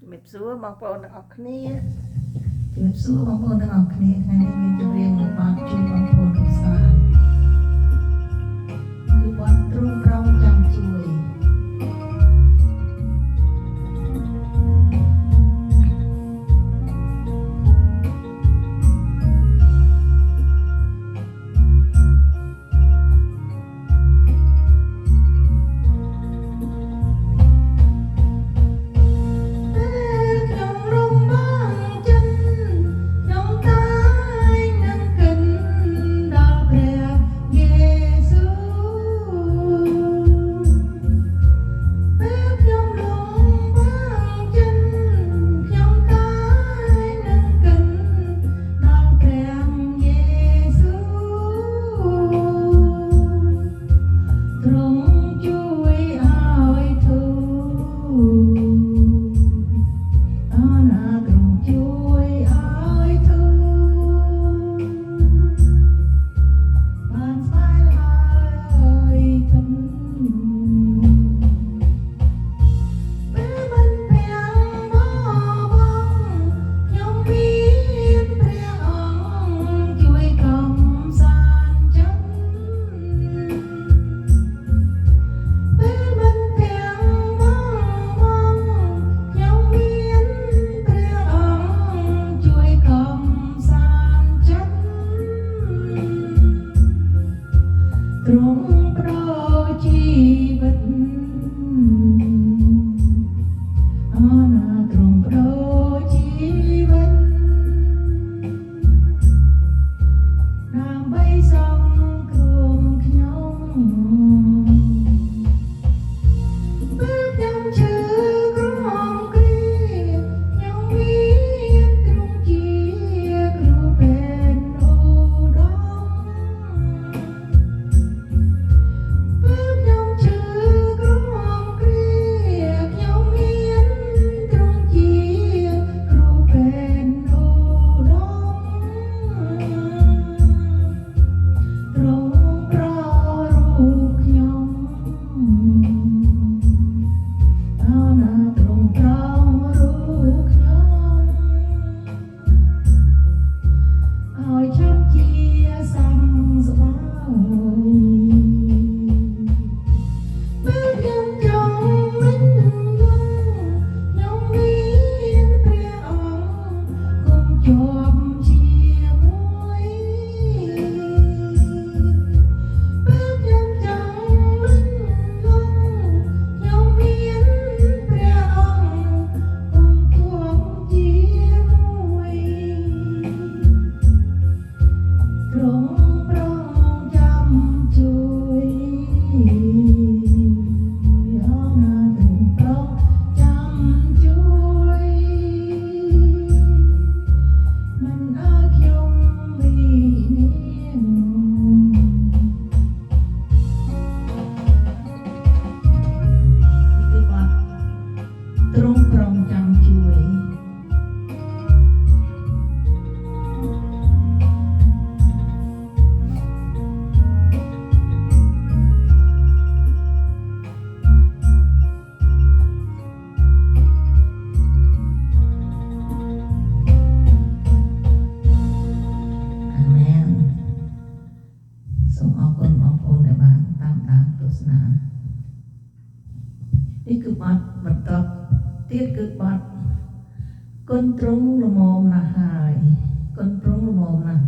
ជំរាបសួរបងប្អូនទាំងអស់គ្នាជំរាបសួរបងប្អូនទាំងអស់គ្នាថ្ងៃនេះមានចម្រៀងមួយបទជូនបងប្អូនកំសាន្តគឺបទទ្រង់ប្រងចាំជួយទ្រង់ប្រោជីវិតអូណាទ្រង់ប្រោជីវិតដើម្បីសង្គ្រោះខ្ញុំពេលខ្ញុំឈឺក្រហមគ្រាខ្ញុំមានទ្រង់ជាគ្រូពេទ្យឧត្តមទ្រង់ប្រងចាំជួយអាមែនសូមអរគុណបងប្អូនដែលបានតាមដានទស្សនានេះគឺបទបន្តទៀតគឺបទគុណទ្រង់ល្មមណាស់ហើយគុណទ្រង់ល្មមណាស់